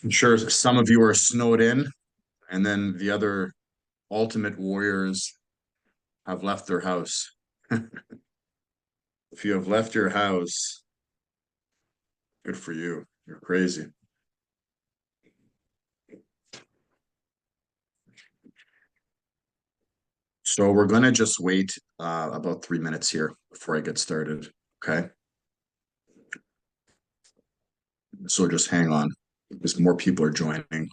I'm sure some of you are snowed in, and then the other ultimate warriors have left their house. If you have left your house, good for you. You're crazy. So we're gonna just wait about 3 minutes here before I get started. Okay. So just hang on because more people are joining.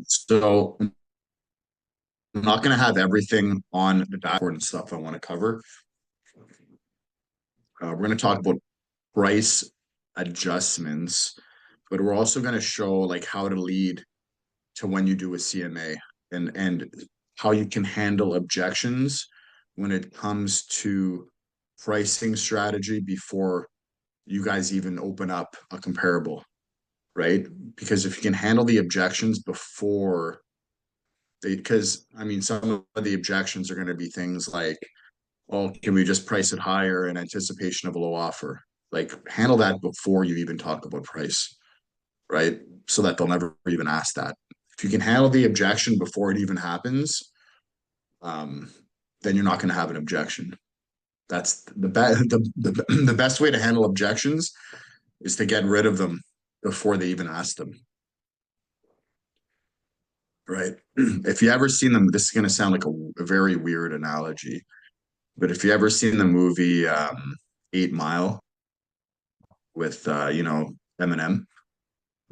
So I'm not gonna have everything on the dashboard and stuff I want to cover. We're gonna talk about price adjustments, but we're also gonna show like how to lead to when you do a CMA and how you can handle objections when it comes to pricing strategy before you guys even open up a comparable, right? Because if you can handle the objections before they, because I mean, some of the objections are going to be things like, oh, can we just price it higher in anticipation of a low offer? Like, handle that before you even talk about price, right? So that they'll never even ask that. If you can handle the objection before it even happens, um, then you're not going to have an objection. That's the best way to handle objections is to get rid of them before they even ask them, right? If you ever seen them, this is going to sound like a very weird analogy, but if you ever seen the movie 8 Mile with Eminem,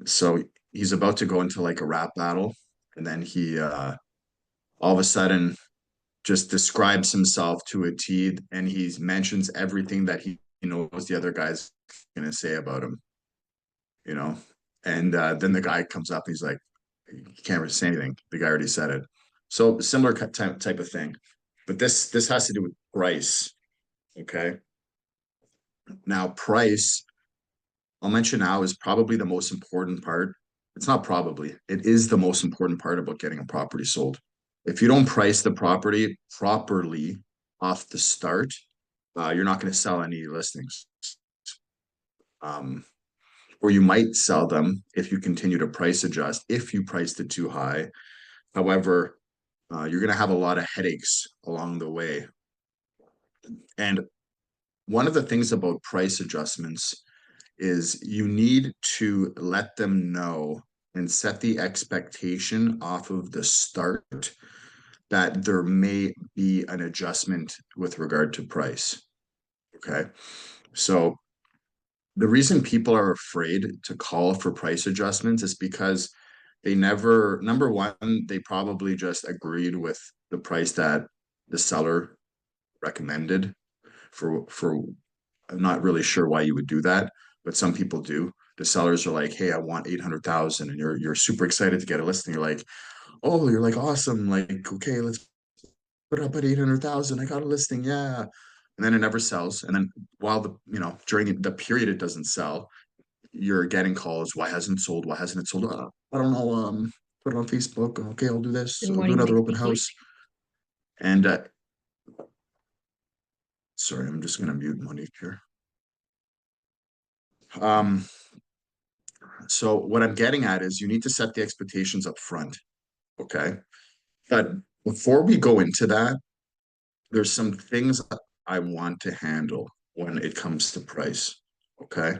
so he's about to go into like a rap battle, and then he all of a sudden just describes himself to a T, and he mentions everything that he knows the other guy's gonna say about him, you know. And then the guy comes up, and he's like, "You can't really say anything. The guy already said it." So similar type of thing, but this has to do with price. Okay, now price I'll mention now is probably the most important part. It's not probably, it is the most important part about getting a property sold. If you don't price the property properly off the start, you're not going to sell any listings. Um, or you might sell them if you continue to price adjust, if you priced it too high. However, you're going to have a lot of headaches along the way. And one of the things about price adjustments is you need to let them know and set the expectation off of the start that there may be an adjustment with regard to price. Okay. So the reason people are afraid to call for price adjustments is because they never, number one, they probably just agreed with the price that the seller recommended for I'm not really sure why you would do that, but some people do. The sellers are like, "Hey, I want 800,000," and you're super excited to get a listing. You're like, "Oh, you're like awesome! Like, okay, let's put it up at 800,000. I got a listing, yeah." And then it never sells. And then while during the period it doesn't sell, you're getting calls. Why hasn't it sold? Why hasn't it sold? I don't know. Put it on Facebook. Okay, I'll do this. Good I'll do morning, another Mike open speaking. house. And sorry, I'm just gonna mute Monique here. Um, So what I'm getting at is you need to set the expectations up front. Okay. But before we go into that, there's some things that I want to handle when it comes to price. Okay.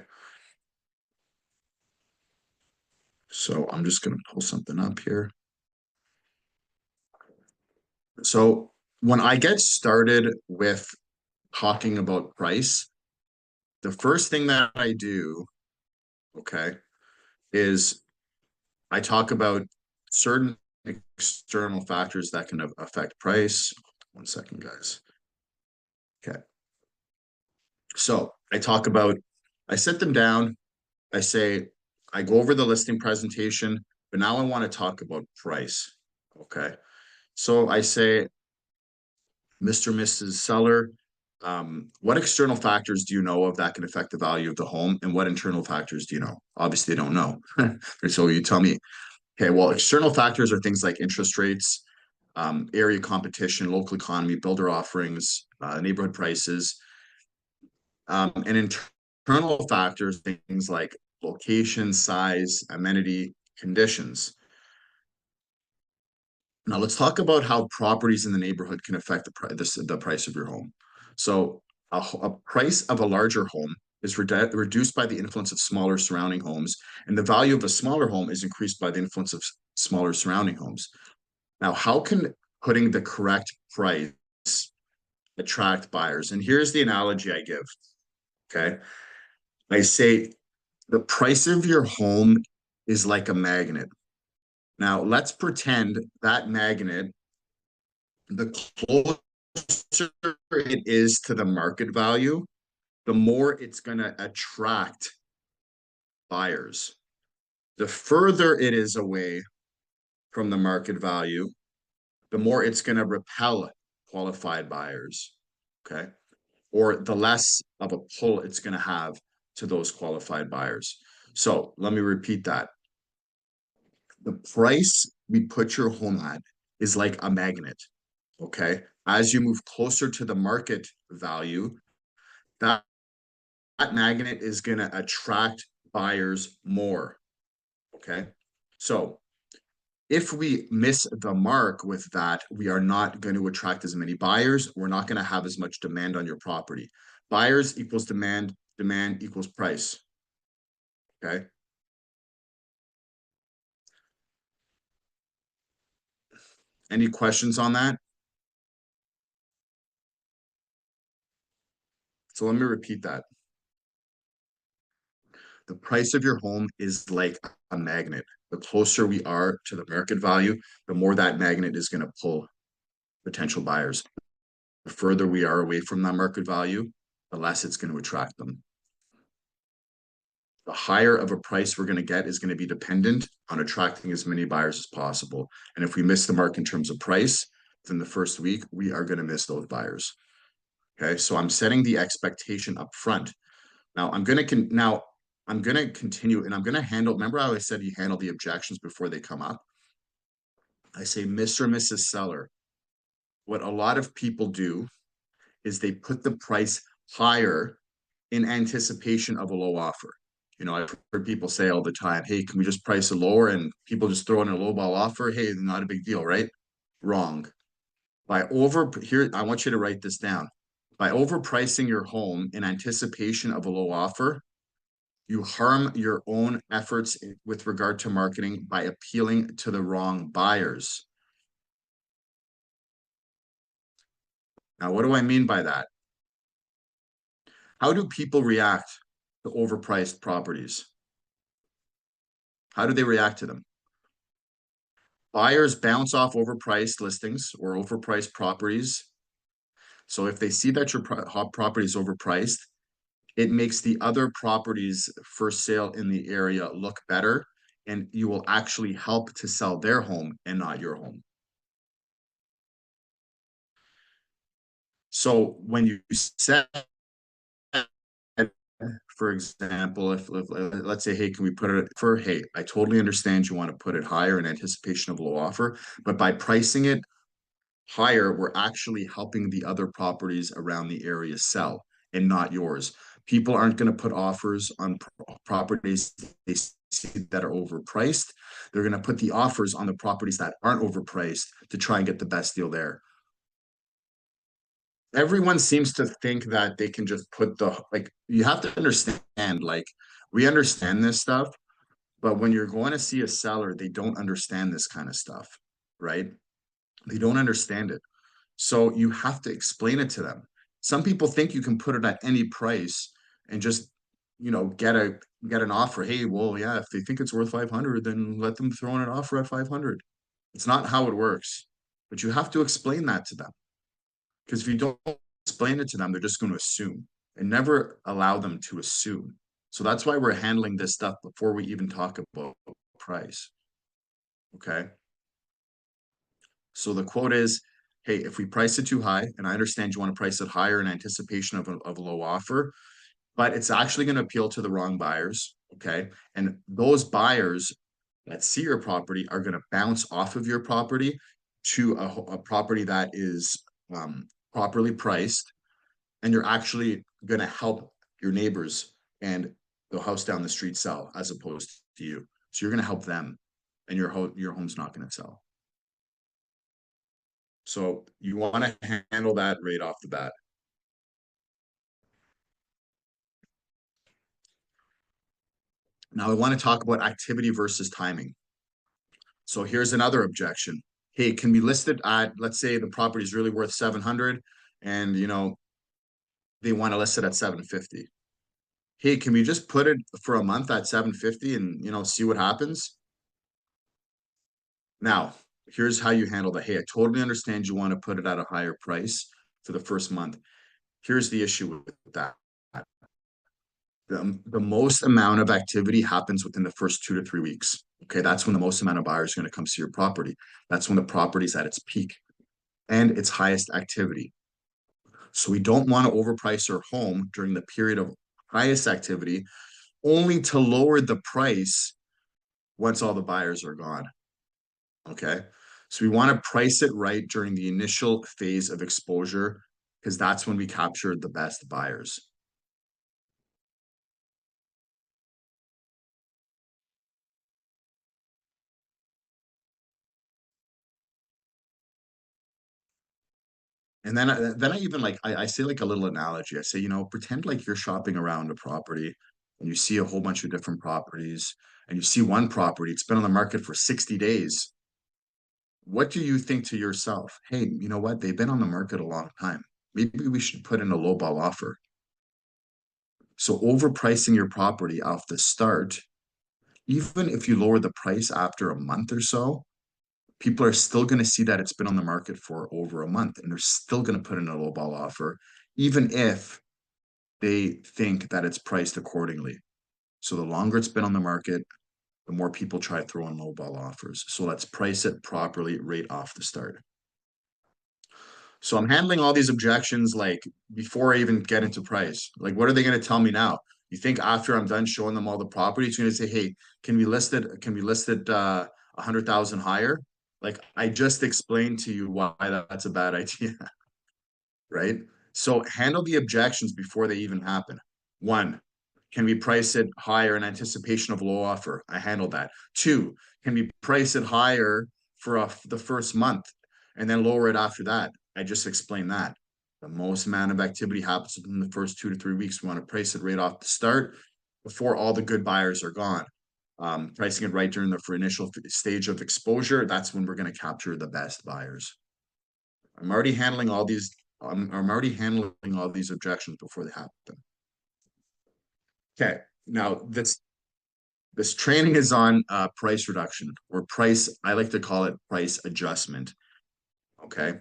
So I'm just going to pull something up here. So when I get started with talking about price, the first thing that I do, okay, is I talk about certain external factors that can affect price. One second, guys. Okay. So I sit them down, I say, I go over the listing presentation, but now I want to talk about price. Okay. So I say, Mr. Mrs. Seller, What external factors do you know of that can affect the value of the home, and what internal factors do you know? Obviously, they don't know. So you tell me, okay, well, external factors are things like interest rates, area competition, local economy, builder offerings, neighborhood prices, and internal factors, things like location, size, amenity, conditions. Now let's talk about how properties in the neighborhood can affect the price of your home. So a price of a larger home is reduced by the influence of smaller surrounding homes, and the value of a smaller home is increased by the influence of smaller surrounding homes. Now, how can putting the correct price attract buyers? And here's the analogy I give. Okay. I say the price of your home is like a magnet. Now, let's pretend that magnet, the closer it is to the market value, the more it's going to attract buyers. The further it is away from the market value, the more it's going to repel qualified buyers. Okay. Or the less of a pull it's going to have to those qualified buyers. So let me repeat that. The price we put your home at is like a magnet. Okay. As you move closer to the market value, that, that magnet is going to attract buyers more. Okay. So if we miss the mark with that, we are not going to attract as many buyers. We're not going to have as much demand on your property. Buyers equals demand, demand equals price. Okay. Any questions on that? So let me repeat that. The price of your home is like a magnet. The closer we are to the market value, the more that magnet is going to pull potential buyers. The further we are away from that market value, the less it's going to attract them. The higher of a price we're going to get is going to be dependent on attracting as many buyers as possible. And if we miss the mark in terms of price within the first week, we are going to miss those buyers. Okay, so I'm setting the expectation up front. Now I'm going to continue, and I'm going to handle. Remember how I said you handle the objections before they come up? I say, Mr. or Mrs. Seller, what a lot of people do is they put the price higher in anticipation of a low offer. You know, I've heard people say all the time, hey, can we just price it lower? And people just throw in a lowball offer. Hey, not a big deal, right? Wrong. Here, I want you to write this down. By overpricing your home in anticipation of a low offer, you harm your own efforts with regard to marketing by appealing to the wrong buyers. Now, what do I mean by that? How do people react to overpriced properties? How do they react to them? Buyers bounce off overpriced listings or overpriced properties. So if they see that your property is overpriced, it makes the other properties for sale in the area look better, and you will actually help to sell their home and not your home. So when you set, for example, if let's say, hey, can we put it for, hey, I totally understand you want to put it higher in anticipation of low offer, but by pricing it higher, we're actually helping the other properties around the area sell and not yours. People aren't going to put offers on properties they see that are overpriced. They're going to put the offers on the properties that aren't overpriced to try and get the best deal there. Everyone seems to think that they can just put like, you have to understand, like, we understand this stuff, but when you're going to see a seller, they don't understand this kind of stuff, right? They don't understand it. So you have to explain it to them. Some people think you can put it at any price and just, get an offer. Hey, well, yeah, if they think it's worth 500, then let them throw in an offer at 500. It's not how it works. But you have to explain that to them. Because if you don't explain it to them, they're just going to assume, and never allow them to assume. So that's why we're handling this stuff before we even talk about price. Okay. So the quote is, hey, if we price it too high, and I understand you want to price it higher in anticipation of a low offer, but it's actually going to appeal to the wrong buyers. Okay. And those buyers that see your property are going to bounce off of your property to a property that is properly priced. And you're actually going to help your neighbors and the house down the street sell as opposed to you. So you're going to help them and your home's not going to sell. So you want to handle that right off the bat. Now I want to talk about activity versus timing. So here's another objection. Hey, can we list it at, let's say the property is really worth 700 and they want to list it at 750. Hey, can we just put it for a month at 750 and see what happens? Now, here's how you handle that. Hey, I totally understand you want to put it at a higher price for the first month. Here's the issue with that. The most amount of activity happens within the first 2 to 3 weeks. Okay, that's when the most amount of buyers are going to come see your property. That's when the property's at its peak and its highest activity. So we don't want to overprice our home during the period of highest activity, only to lower the price once all the buyers are gone. Okay. So we want to price it right during the initial phase of exposure because that's when we capture the best buyers. And then I even I say like a little analogy. I say, pretend like you're shopping around a property and you see a whole bunch of different properties and you see one property, it's been on the market for 60 days. What do you think to yourself? Hey, you know what? They've been on the market a long time. Maybe we should put in a lowball offer. So overpricing your property off the start, even if you lower the price after a month or so, people are still going to see that it's been on the market for over a month and they're still going to put in a lowball offer, even if they think that it's priced accordingly. So the longer it's been on the market, the more people try throwing lowball offers. So let's price it properly right off the start. So I'm handling all these objections like before I even get into price. Like, what are they going to tell me now? You think after I'm done showing them all the property, it's going to say, "Hey, can we list it? Can we list it 100,000 higher?" Like I just explained to you why that's a bad idea, right? So handle the objections before they even happen. One, can we price it higher in anticipation of low offer? I handled that. Two, can we price it higher for the first month and then lower it after that? I just explained that. The most amount of activity happens in the first 2 to 3 weeks. We want to price it right off the start before all the good buyers are gone. Pricing it right during the for initial stage of exposure, that's when we're going to capture the best buyers. I'm already handling all these. I'm already handling all these objections before they happen. Okay, now this training is on price reduction or price. I like to call it price adjustment. Okay,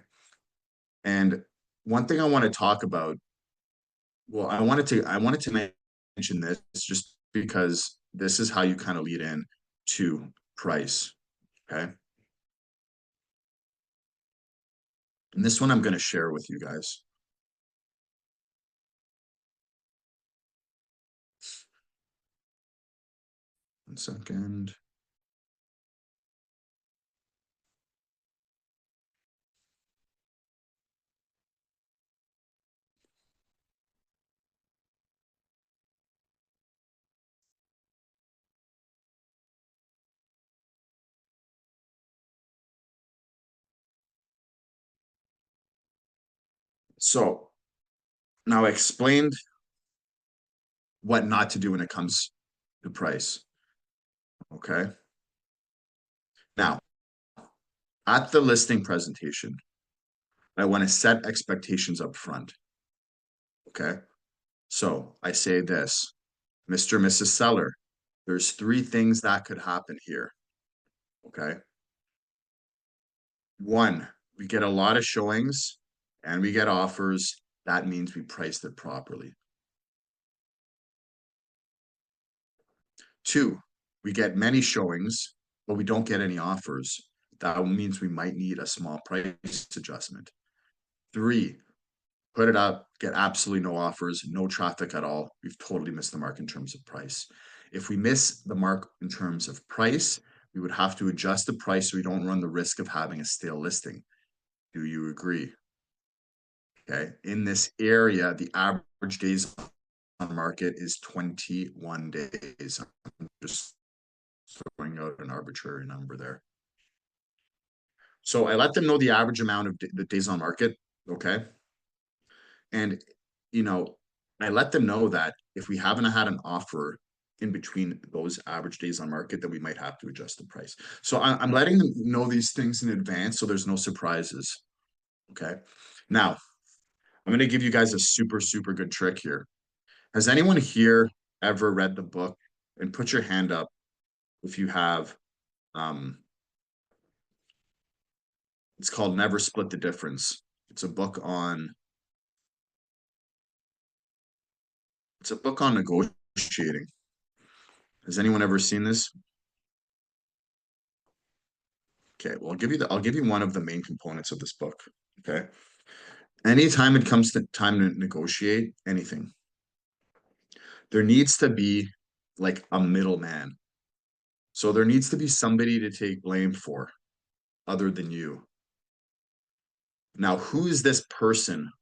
and one thing I want to talk about. Well, I wanted to mention this just because this is how you kind of lead in to price. Okay, and this one I'm going to share with you guys. 1 second. So now I explained what not to do when it comes to price. Okay. Now, at the listing presentation, I want to set expectations up front. Okay. So I say this, Mr. and Mrs. Seller, there's 3 things that could happen here. Okay. One, we get a lot of showings and we get offers. That means we priced it properly. 2, we get many showings, but we don't get any offers. That means we might need a small price adjustment. 3, put it up, get absolutely no offers, no traffic at all. We've totally missed the mark in terms of price. If we miss the mark in terms of price, we would have to adjust the price so we don't run the risk of having a stale listing. Do you agree? Okay. In this area, the average days on the market is 21 days. I'm just throwing out an arbitrary number there. So I let them know the average amount of the days on market. Okay. And, you know, I let them know that if we haven't had an offer in between those average days on market, then we might have to adjust the price. So I'm letting them know these things in advance so there's no surprises. Okay. Now, I'm going to give you guys a super, super good trick here. Has anyone here ever read the book? And put your hand up if you have. It's called Never Split the Difference. It's a book on negotiating. Has anyone ever seen this? Okay, well, I'll give you one of the main components of this book. Okay. Anytime it comes to time to negotiate anything, there needs to be like a middleman. So there needs to be somebody to take blame for other than you. Now, who is this person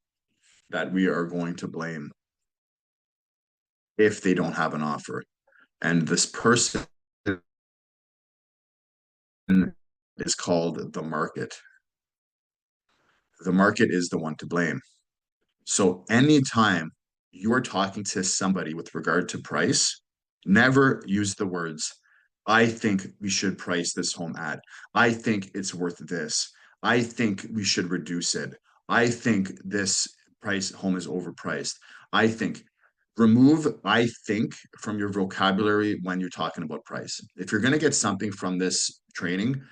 that we are going to blame if they don't have an offer? And this person is called the market. The market is the one to blame. So anytime you are talking to somebody with regard to price, never use the words, I think we should price this home at. I think it's worth this. I think we should reduce it. I think this price home is overpriced. I think remove I think from your vocabulary when you're talking about price. If you're going to get something from this training,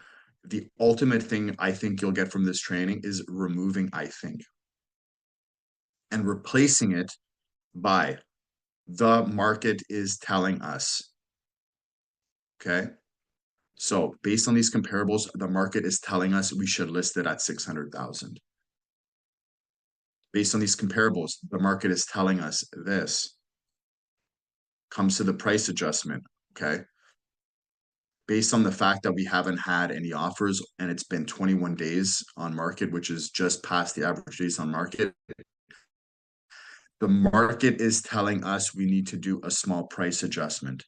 the ultimate thing I think you'll get from this training is removing I think and replacing it by the market is telling us. Okay. So based on these comparables, the market is telling us we should list it at 600,000. Based on these comparables, the market is telling us this. Comes to the price adjustment. Okay. Based on the fact that we haven't had any offers and it's been 21 days on market, which is just past the average days on market, the market is telling us we need to do a small price adjustment.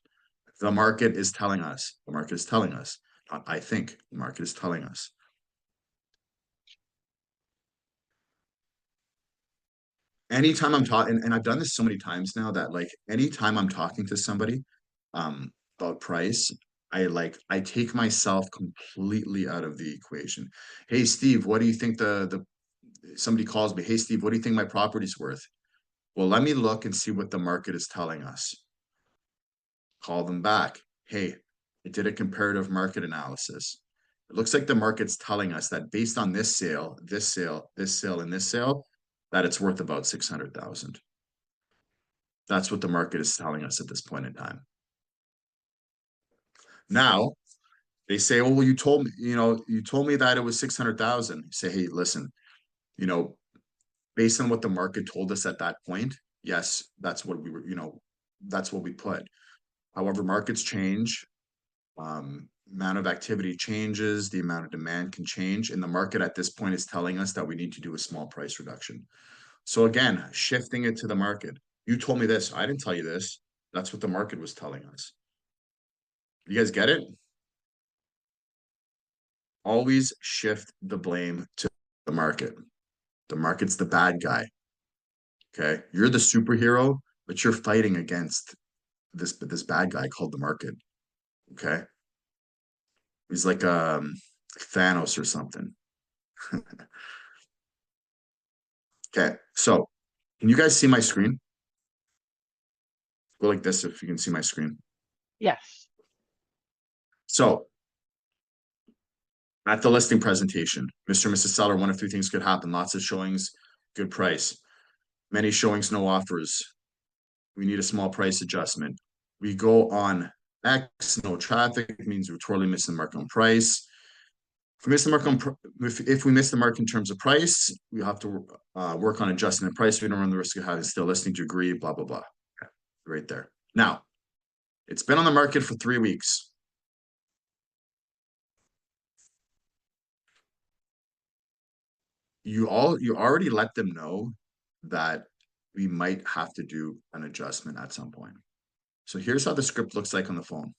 The market is telling us. The market is telling us. I think the market is telling us. Anytime I'm talking, and I've done this so many times now that like anytime I'm talking to somebody about price, I take myself completely out of the equation. Hey Steve, what do you think the somebody calls me? Hey Steve, what do you think my property's worth? Well, let me look and see what the market is telling us. Call them back. Hey, I did a comparative market analysis. It looks like the market's telling us that based on this sale, this sale, this sale, and this sale, that it's worth about 600,000. That's what the market is telling us at this point in time. Now they say, oh, well, you told me, you told me that it was 600,000. Say, hey, listen, you know, based on what the market told us at that point, yes, that's what we were, that's what we put. However, markets change, amount of activity changes, the amount of demand can change, and the market at this point is telling us that we need to do a small price reduction. So again, shifting it to the market. You told me this. I didn't tell you this. That's what the market was telling us. You guys get it? Always shift the blame to the market. The market's the bad guy. Okay. You're the superhero, but you're fighting against this bad guy called the market. Okay. He's like Thanos or something. Okay. So can you guys see my screen? Go like this if you can see my screen. Yes. So at the listing presentation, Mr. and Mrs. Seller, one of three things could happen. Lots of showings, good price. Many showings, no offers. We need a small price adjustment. We go on X, no traffic means we're totally missing the market on price. If we miss the mark if we miss the mark in terms of price, we have to work on adjusting the price. We don't run the risk of having still listing to agree, blah, blah, blah. Okay. Right there. Now, it's been on the market for 3 weeks. You already let them know that we might have to do an adjustment at some point. So here's how the script looks like on the phone.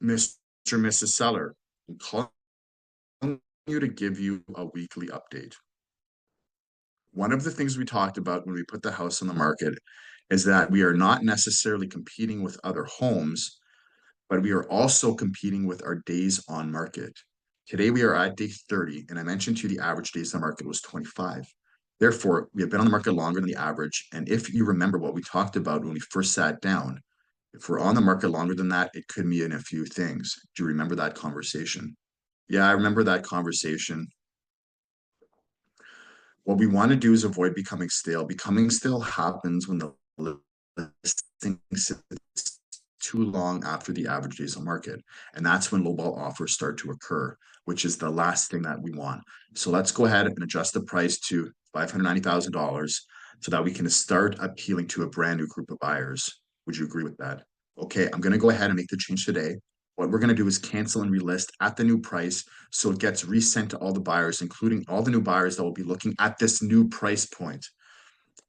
Mr. and Mrs. Seller, I'm calling you to give you a weekly update. One of the things we talked about when we put the house on the market is that we are not necessarily competing with other homes, but we are also competing with our days on market. Today we are at day 30, and I mentioned to you the average days on market was 25. Therefore, we have been on the market longer than the average. And if you remember what we talked about when we first sat down, if we're on the market longer than that, it could mean a few things. Do you remember that conversation? Yeah, I remember that conversation. What we want to do is avoid becoming stale. Becoming stale happens when the listing sits too long after the average days on market. And that's when lowball offers start to occur, which is the last thing that we want. So let's go ahead and adjust the price to $590,000 so that we can start appealing to a brand new group of buyers. Would you agree with that? Okay, I'm going to go ahead and make the change today. What we're going to do is cancel and relist at the new price so it gets resent to all the buyers, including all the new buyers that will be looking at this new price point.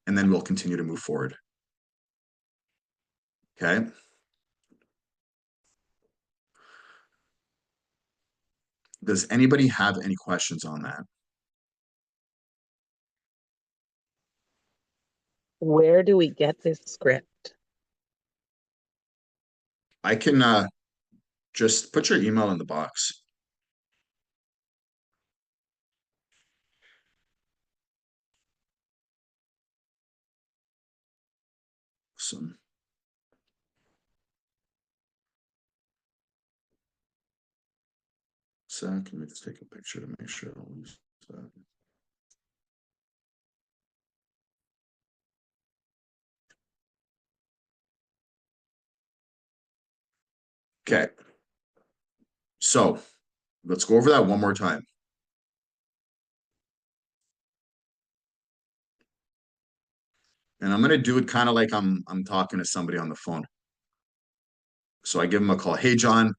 And then we'll continue to move forward. Okay. Does anybody have any questions on that? Where do we get this script? I can just put your email in the box. Awesome. So let me just take a picture to make sure I don't lose that. Okay. So let's go over that one more time. And I'm gonna do it kind of like I'm talking to somebody on the phone. So I give them a call. Hey, John,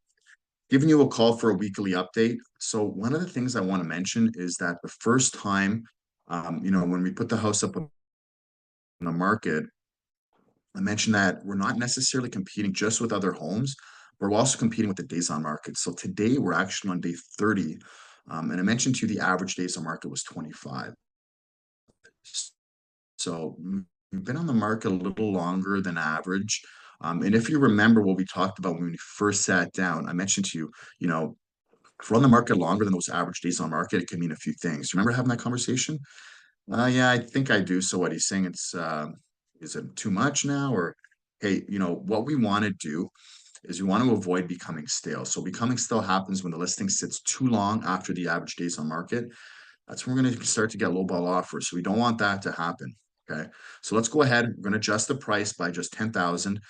giving you a call for a weekly update. So one of the things I want to mention is that the first time, when we put the house up on the market, I mentioned that we're not necessarily competing just with other homes, but we're also competing with the days on market. So today we're actually on day 30. And I mentioned to you the average days on market was 25. So we've been on the market a little longer than average. And if you remember what we talked about when we first sat down, I mentioned to you, if we're on the market longer than those average days on market, it could mean a few things. Remember having that conversation? Yeah, I think I do. So what he's saying, is it too much now? Or, hey, what we want to do is we want to avoid becoming stale. So becoming stale happens when the listing sits too long after the average days on market. That's when we're going to start to get lowball offers. So we don't want that to happen. Okay. So let's go ahead. We're going to adjust the price by just 10,000,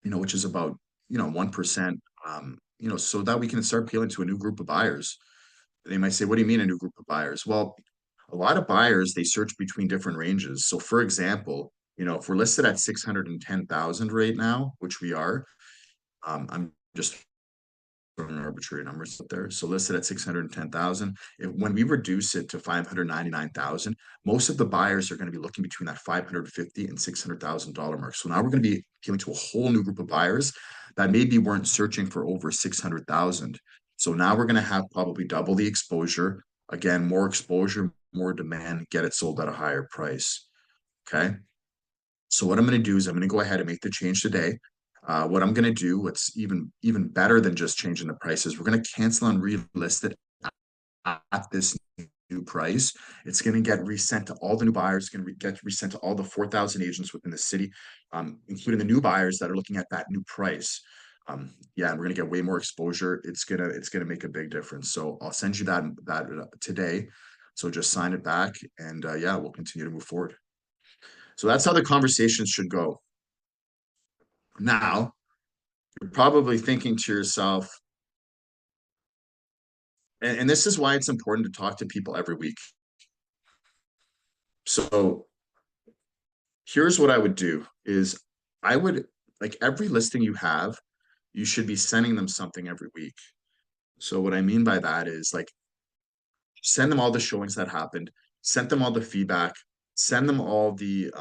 which is about, 1%, so that we can start appealing to a new group of buyers. They might say, what do you mean a new group of buyers? Well, a lot of buyers, they search between different ranges. So for example, if we're listed at 610,000 right now, which we are, I'm just throwing arbitrary numbers up there. So listed at 610,000. When we reduce it to 599,000, most of the buyers are going to be looking between that 550 and $600,000 mark. So now we're going to be appealing to a whole new group of buyers that maybe weren't searching for over 600,000. So now we're going to have probably double the exposure. Again, more exposure, more demand, get it sold at a higher price. Okay. So what I'm going to do is I'm going to go ahead and make the change today. What I'm going to do, what's even better than just changing the prices, we're going to cancel and relist it at this new price. It's going to get resent to all the new buyers. It's going to get resent to all the 4,000 agents within the city, including the new buyers that are looking at that new price. Yeah, and we're going to get way more exposure. It's gonna make a big difference. So I'll send you that today. So just sign it back, and yeah, we'll continue to move forward. So that's how the conversations should go. Now, you're probably thinking to yourself, and this is why it's important to talk to people every week. So here's what I would do is I would like every listing you have, you should be sending them something every week. So what I mean by that is like send them all the showings that happened, send them all the feedback, send them all the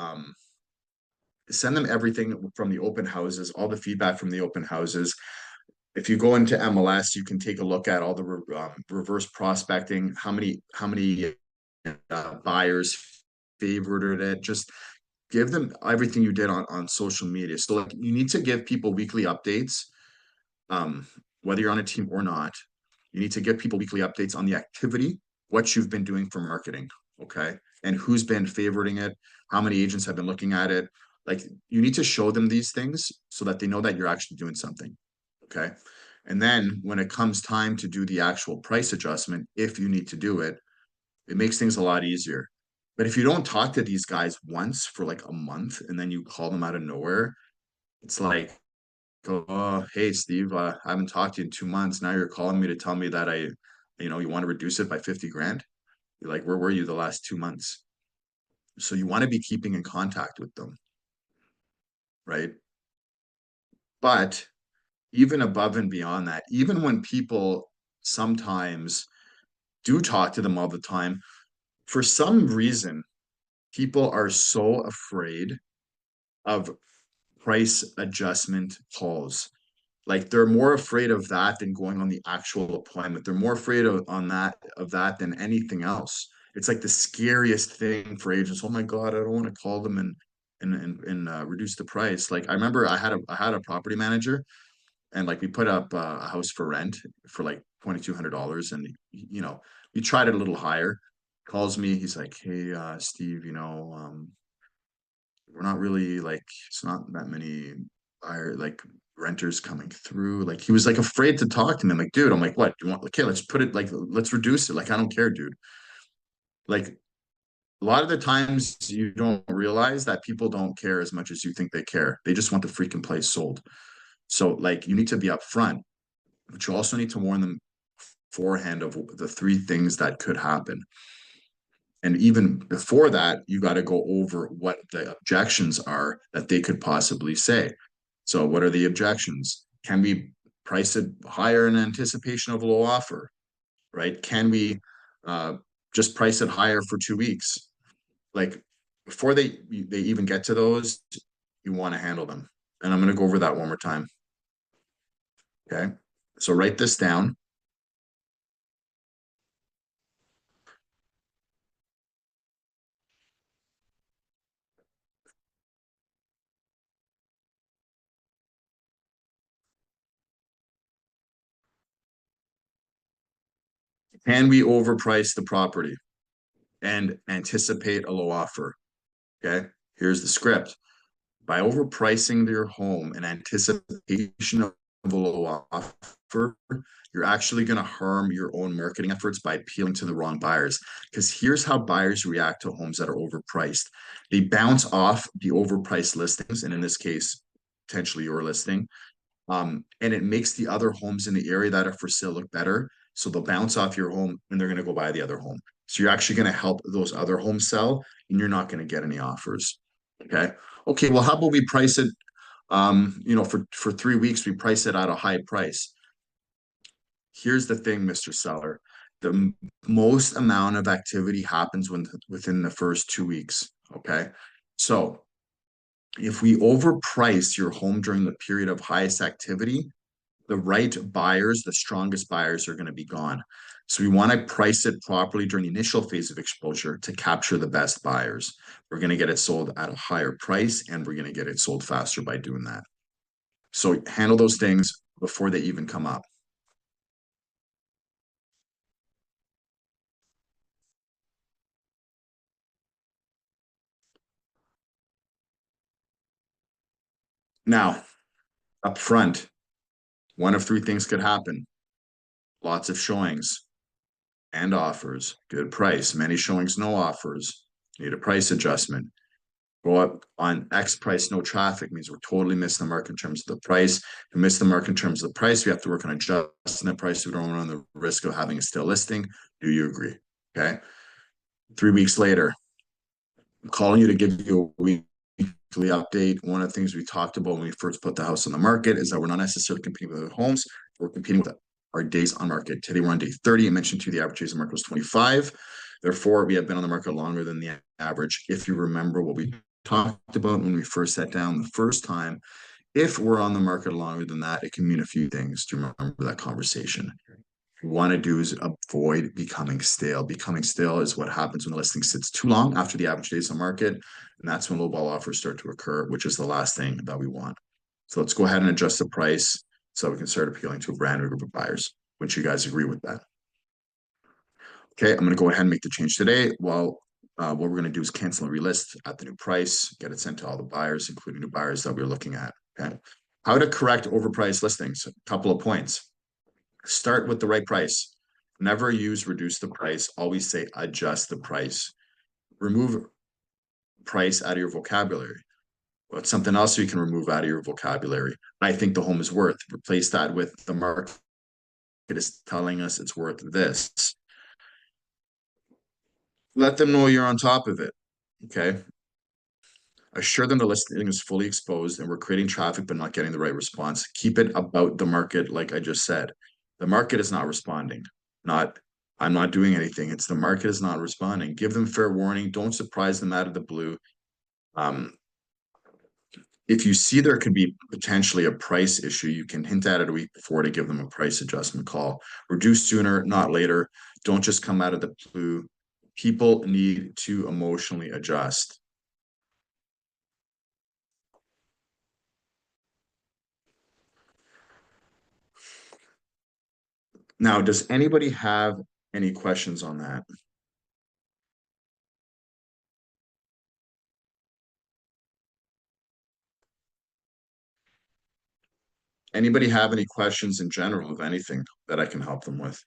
send them everything from the open houses, all the feedback from the open houses. If you go into MLS, you can take a look at all the reverse prospecting, how many buyers favored it. Just give them everything you did on social media. So like you need to give people weekly updates, um, whether you're on a team or not. You need to give people weekly updates on the activity, what you've been doing for marketing, okay, and who's been favoriting it, how many agents have been looking at it. Like you need to show them these things so that they know that you're actually doing something, okay. And then when it comes time to do the actual price adjustment, if you need to do it, it makes things a lot easier. But if you don't talk to these guys once for like a month and then you call them out of nowhere, it's like, oh, hey, Steve, I haven't talked to you in 2 months. Now you're calling me to tell me that you want to reduce it by 50 grand. You're like, where were you the last 2 months? So you want to be keeping in contact with them, right? But even above and beyond that, even when people sometimes do talk to them all the time, for some reason, people are so afraid of price adjustment calls. Like they're more afraid of that than going on the actual appointment. They're more afraid of that than anything else. It's like the scariest thing for agents. Oh my God, I don't want to call them and reduce the price. Like I remember I had a property manager and like we put up a house for rent for like $2,200 and we tried it a little higher. Calls me, he's like, hey Steve, we're not really like it's not that many buyer like renters coming through. Like he was like afraid to talk to me. I'm like, dude, I'm like, what? Do you want okay, let's put it like let's reduce it. Like, I don't care, dude. Like a lot of the times you don't realize that people don't care as much as you think they care. They just want the freaking place sold. So like you need to be upfront, but you also need to warn them beforehand of the three things that could happen. And even before that, you got to go over what the objections are that they could possibly say. So, what are the objections? Can we price it higher in anticipation of a low offer? Right? Can we uh, just price it higher for 2 weeks? Like before they even get to those, you want to handle them. And I'm going to go over that one more time. Okay. So write this down. Can we overprice the property and anticipate a low offer? Okay. Here's the script. By overpricing your home in anticipation of a low offer, you're actually going to harm your own marketing efforts by appealing to the wrong buyers. Because here's how buyers react to homes that are overpriced. They bounce off the overpriced listings, and in this case, potentially your listing, and it makes the other homes in the area that are for sale look better. So they'll bounce off your home and they're going to go buy the other home. So you're actually going to help those other homes sell and you're not going to get any offers. Okay. Okay. Well, how about we price it? For 3 weeks, we price it at a high price. Here's the thing, Mr. Seller. The most amount of activity happens within the first 2 weeks. Okay. So if we overprice your home during the period of highest activity, the right buyers, the strongest buyers are going to be gone. So we want to price it properly during the initial phase of exposure to capture the best buyers. We're going to get it sold at a higher price and we're going to get it sold faster by doing that. So handle those things before they even come up. Now, up front, one of three things could happen. Lots of showings and offers, good price. Many showings, no offers. Need a price adjustment. go up on X price, no traffic means we're totally missing the mark in terms of the price. To miss the mark in terms of the price, we have to work on adjusting the price. So we don't run the risk of having a still listing. Do you agree? Okay. 3 weeks later, I'm calling you to give you a weekly update. One of the things we talked about when we first put the house on the market is that we're not necessarily competing with other homes. We're competing with our days on market. Today we're on day 30. I mentioned to you the average days on market was 25. Therefore, we have been on the market longer than the average. If you remember what we talked about when we first sat down the first time, if we're on the market longer than that, it can mean a few things. Do you remember that conversation? What we want to do is avoid becoming stale. Becoming stale is what happens when the listing sits too long after the average days on market. And that's when lowball offers start to occur, which is the last thing that we want. So let's go ahead and adjust the price so we can start appealing to a brand new group of buyers. Wouldn't you guys agree with that? Okay, I'm going to go ahead and make the change today. Well, what we're going to do is cancel and relist at the new price, get it sent to all the buyers, including new buyers that we're looking at. Okay. How to correct overpriced listings? A couple of points. Start with the right price. Never use reduce the price. Always say adjust the price. Remove price out of your vocabulary. Well, it's something else you can remove out of your vocabulary. I think the home is worth. Replace that with the market is telling us it's worth this. Let them know you're on top of it. Okay. Assure them the listing is fully exposed and we're creating traffic but not getting the right response. Keep it about the market, like I just said. The market is not responding. I'm not doing anything. It's the market is not responding. Give them fair warning. Don't surprise them out of the blue. If you see there could be potentially a price issue, you can hint at it a week before to give them a price adjustment call. Reduce sooner, not later. Don't just come out of the blue. People need to emotionally adjust. Now, does anybody have any questions on that? Anybody have any questions in general of anything that I can help them with?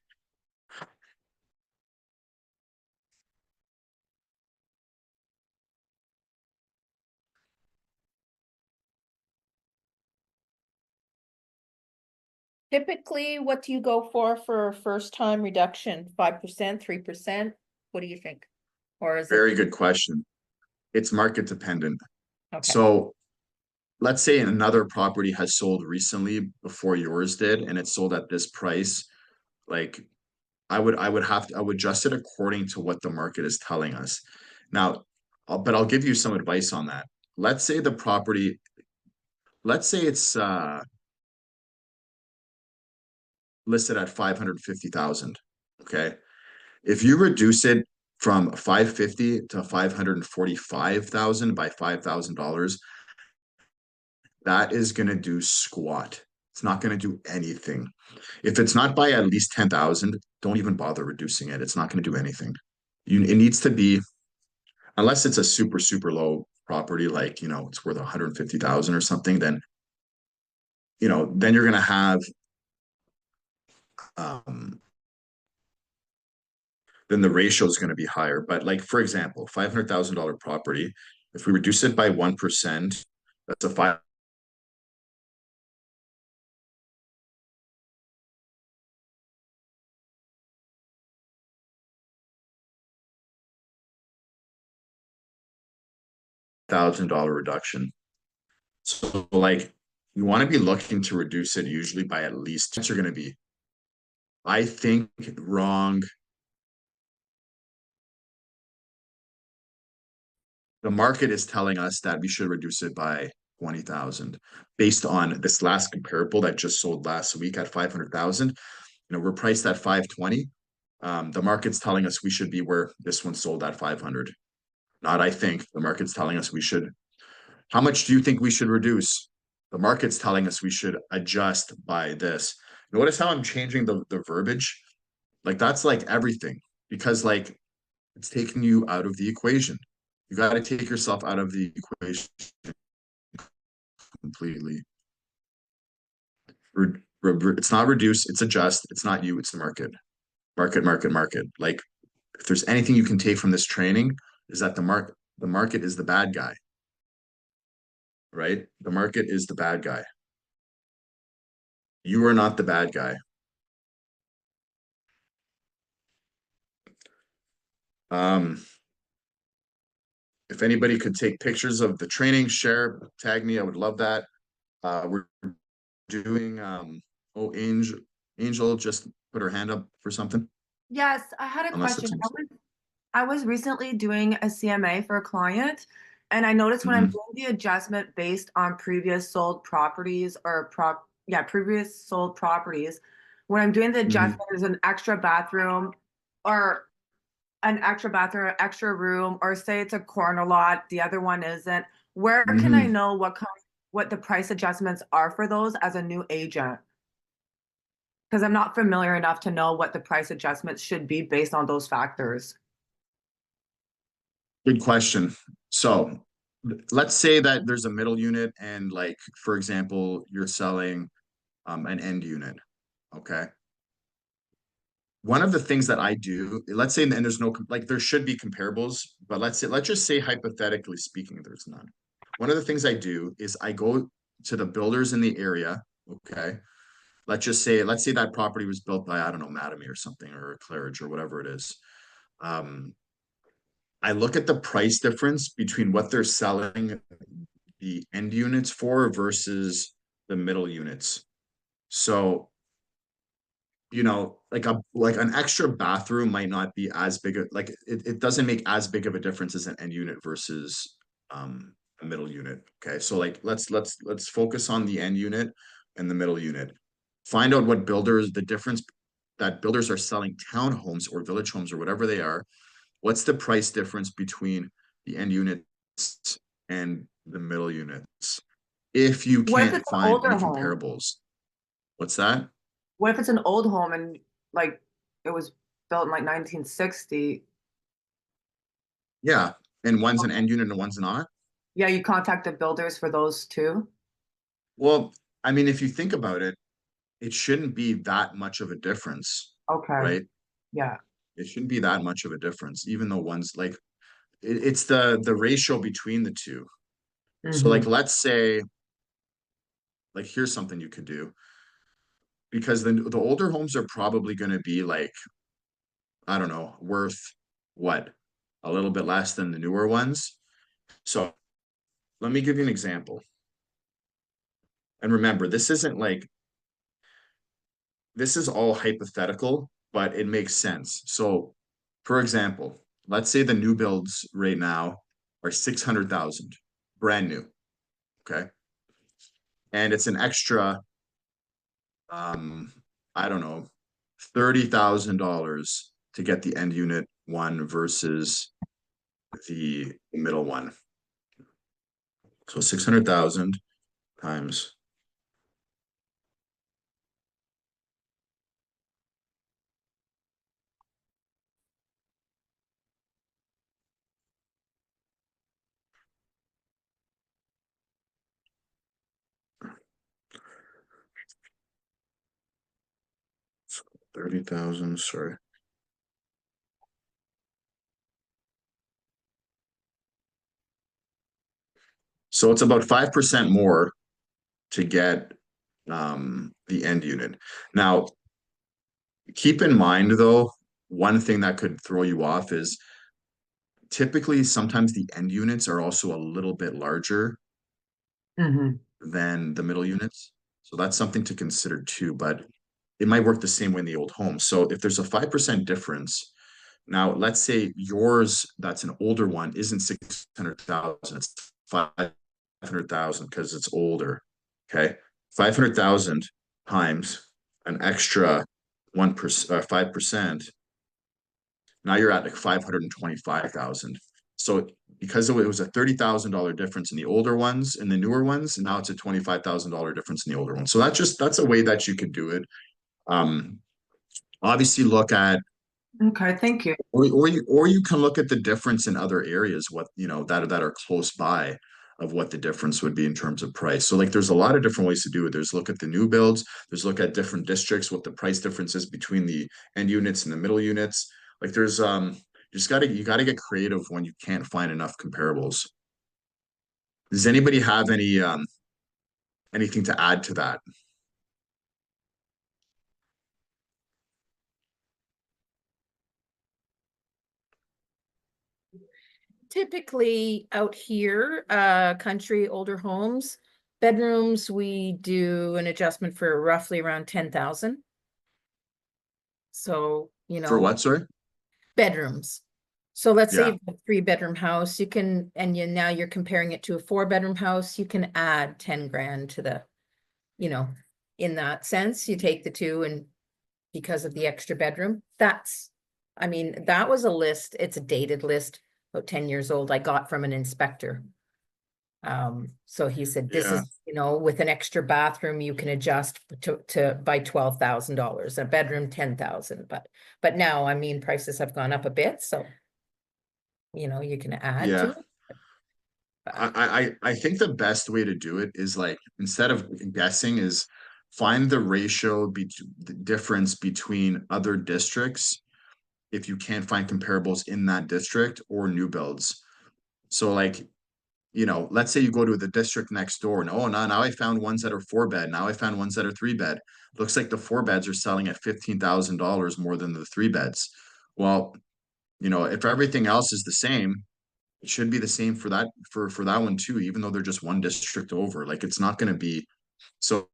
Typically, what do you go for first time reduction? 5%, 3%? What do you think? Or is it? Very good question. It's market dependent. Okay. So let's say another property has sold recently before yours did, and it sold at this price. Like I would adjust it according to what the market is telling us. Now, but I'll give you some advice on that. Let's say the property, let's say it's listed at 550,000. Okay. If you reduce it from 550 to 545,000 by $5,000, that is going to do squat. It's not going to do anything. If it's not by at least 10,000, don't even bother reducing it. It's not going to do anything. It needs to be, unless it's a super, super low property, like, it's worth 150,000 or something, then you're going to have, then the ratio is going to be higher. But like, for example, $500,000 property, if we reduce it by 1%, that's a $5,000 reduction. So like, you want to be looking to reduce it usually by at least, you're going to be, I think, wrong. The market is telling us that we should reduce it by 20,000 based on this last comparable that just sold last week at 500,000. We're priced at 520. The market's telling us we should be where this one sold at 500. Not, I think the market's telling us we should. How much do you think we should reduce? The market's telling us we should adjust by this. Notice how I'm changing the verbiage. Like that's like everything, because like it's taking you out of the equation. You got to take yourself out of the equation completely. It's not reduce, it's adjust. It's not you, it's the market. Market. Like if there's anything you can take from this training, is that the market is the bad guy. right? The market is the bad guy. You are not the bad guy. Um, if anybody could take pictures of the training, share, tag me, I would love that. We're doing oh, Angel just put her hand up for something. Yes, I had a Unless question. it's I was recently doing a CMA for a client, and I noticed when I'm Mhm. doing the adjustment based on previous sold properties or previous sold properties, when I'm doing the Mhm. adjustment, there's an extra bathroom or extra room, or say it's a corner lot, the other one isn't. Where can I Mhm. know what the price adjustments are for those as a new agent? Because I'm not familiar enough to know what the price adjustments should be based on those factors. Good question. So let's say that there's a middle unit and like, for example, you're selling an end unit. Okay. One of the things that I do, let's say, and there's no, like, there should be comparables, but let's just say, hypothetically speaking, there's none. One of the things I do is I go to the builders in the area. Okay. Let's say that property was built by, I don't know, Mattamy or something, or Claridge or whatever it is. Um, I look at the price difference between what they're selling the end units for versus the middle units. So, like an extra bathroom might not be as big of, like, it doesn't make as big of a difference as an end unit versus a middle unit. Okay. So like let's focus on the end unit and the middle unit. Find out what builders, the difference that builders are selling townhomes or village homes or whatever they are. What's the price difference between the end units and the middle units? If you What if can't it's an find older any home? comparables, what's that? What if it's an old home and like it was built in like 1960? Yeah. And one's an end unit and one's not. Yeah, you contacted builders for those too? Well, I mean, if you think about it, it shouldn't be that much of a difference, Okay. right? Yeah. It shouldn't be that much of a difference, even though one's like it's the ratio between the two. So like Hmm. let's say, like, here's something you could do, because the older homes are probably going to be like, I don't know, worth what? A little bit less than the newer ones. So let me give you an example. And remember, this is all hypothetical, but it makes sense. So, for example, let's say the new builds right now are 600,000, brand new. Okay. And it's an extra, um, I don't know, $30,000 to get the end unit one versus the middle one. So 600,000 times 30,000, sorry. So it's about 5% more to get the end unit. Now, keep in mind though, one thing that could throw you off is typically sometimes the end units are also a little bit larger Hmm. than the middle units. So that's something to consider too, but it might work the same way in the old home. So if there's a 5% difference, now let's say yours, that's an older one, isn't 600,000, it's 500,000 because it's older. Okay. 500,000 times an extra 1%, 5%. Now you're at like 525,000. So because it was a $30,000 difference in the older ones and the newer ones, and now it's a $25,000 difference in the older ones. So that's a way that you could do it. Um, Obviously look at, Okay, thank you. or you can look at the difference in other areas, what that are close by, of what the difference would be in terms of price. So like there's a lot of different ways to do it. There's look at the new builds, there's look at different districts, what the price difference is between the end units and the middle units. Like there's you gotta get creative when you can't find enough comparables. Does anybody have anything to add to that? Typically out here, country older homes, bedrooms, we do an adjustment for roughly around 10,000. So, For what, sorry? bedrooms. So let's say Yeah. you've got a 3-bedroom house, you can, and now you're comparing it to a 4-bedroom house, you can add 10 grand to the, in that sense, you take the two and because of the extra bedroom, that was a list, it's a dated list, about 10 years old, I got from an inspector. So he said, this Yeah. is, with an extra bathroom, you can adjust to by $12,000, a bedroom, 10,000, but now, prices have gone up a bit, so. You can add Yeah. to it. I think the best way to do it is like, instead of guessing, is find the ratio the difference between other districts if you can't find comparables in that district or new builds. So like, let's say you go to the district next door and now I found ones that are 4-bed. Now I found ones that are 3-bed. Looks like the 4-beds are selling at $15,000 more than the 3-beds. Well, if everything else is the same, it should be the same for that one too, even though they're just one district over. Like it's not going to be so.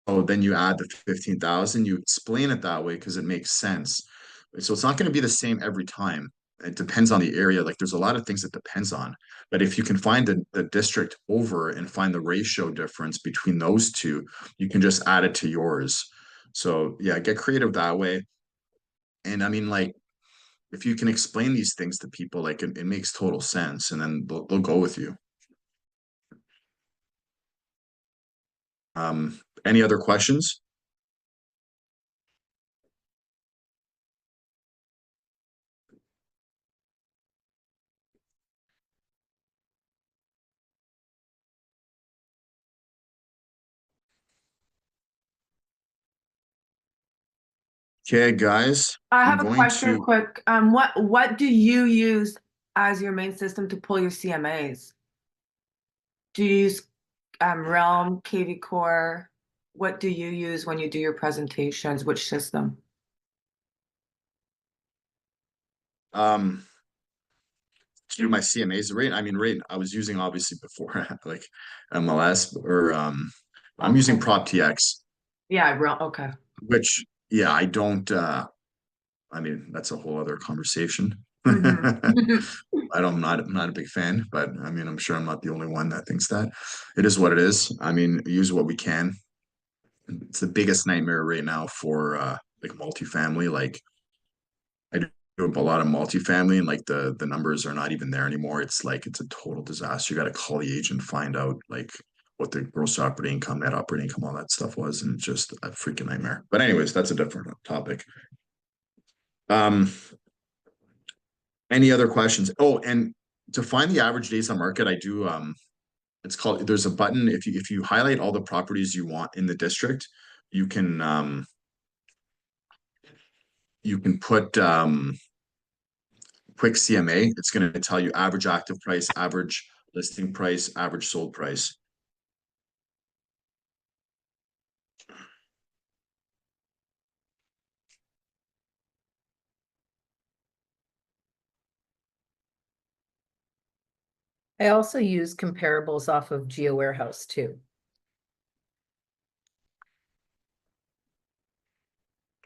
Oh, then you add the 15,000. You explain it that way because it makes sense. So it's not going to be the same every time. It depends on the area. Like there's a lot of things it depends on. But if you can find the district over and find the ratio difference between those two, you can just add it to yours. So yeah, get creative that way. And like if you can explain these things to people, like it makes total sense, and then they'll go with you. Any other questions? Okay, guys, I I'm have a going question to. quick. What do you use as your main system to pull your CMAs? Do you use Realm, KV Core? What do you use when you do your presentations? Which system? To do my CMAs rate. I was using obviously before like MLS or I'm using Okay. PropTX, Yeah, Realm. Okay. which yeah, I don't that's a whole other conversation. Mhm. I'm not a big fan, but I'm sure I'm not the only one that thinks that. It is what it is. Use what we can. It's the biggest nightmare right now for like multifamily. Like I do a lot of multifamily and like the numbers are not even there anymore. It's like it's a total disaster. You got to call the agent, find out like what the gross operating income, net operating income, all that stuff was, and it's just a freaking nightmare. But anyways, that's a different topic. Um, any other questions? Oh, and to find the average days on market, I do it's called, there's a button. If you highlight all the properties you want in the district, you can put quick CMA. It's going to tell you average active price, average listing price, average sold price. I also use comparables off of Geo Warehouse too.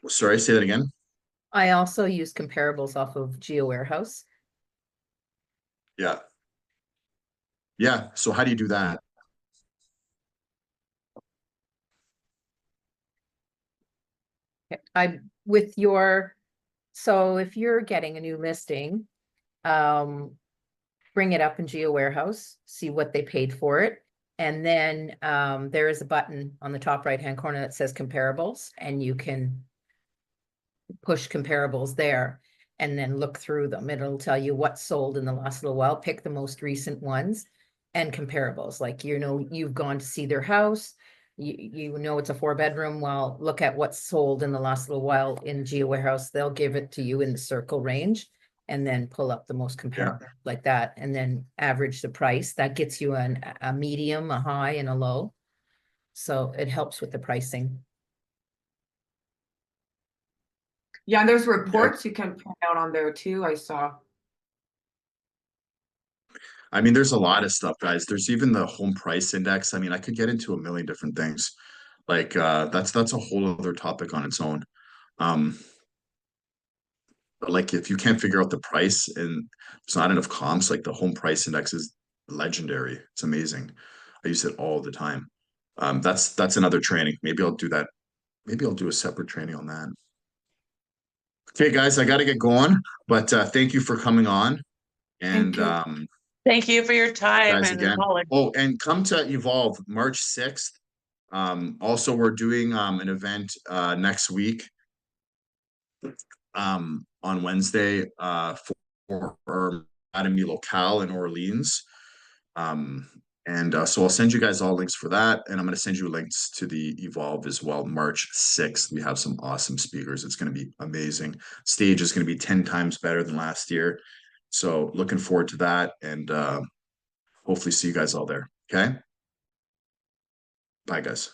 Sorry, say that again. I also use comparables off of Geo Warehouse. Yeah. Yeah. So how do you do that? So if you're getting a new listing, bring it up in Geo Warehouse, see what they paid for it. And then there is a button on the top right-hand corner that says comparables, and you can push comparables there and then look through them. It'll tell you what sold in the last little while, pick the most recent ones and comparables. Like, you've gone to see their house, you know it's a 4-bedroom. Well, look at what's sold in the last little while in Geo Warehouse. They'll give it to you in the circle range, and then pull up the most comparable like that, and then average the price. That gets you a medium, a high, and a low. So it helps with the pricing. Yeah, and there's reports you can print out on there too, I saw. I mean, there's a lot of stuff, guys. There's even the home price index. I mean, I could get into a million different things. Like that's a whole other topic on its own. But like if you can't figure out the price and there's not enough comps, like the home price index is legendary. It's amazing. I use it all the time. That's another training. Maybe I'll do that. Maybe I'll do a separate training on that. Okay, guys, I got to get going, but thank you for coming on. And you. Thank you for your time guys and again. knowledge. Oh, and come to Evolve March 6th. Also, we're doing an event next week on Wednesday for our Academy Locale in Orleans. So I'll send you guys all links for that, and I'm going to send you links to the Evolve as well. March 6th, we have some awesome speakers. It's going to be amazing. Stage is going to be 10 times better than last year. So looking forward to that, and hopefully see you guys all there. Okay. Bye, guys.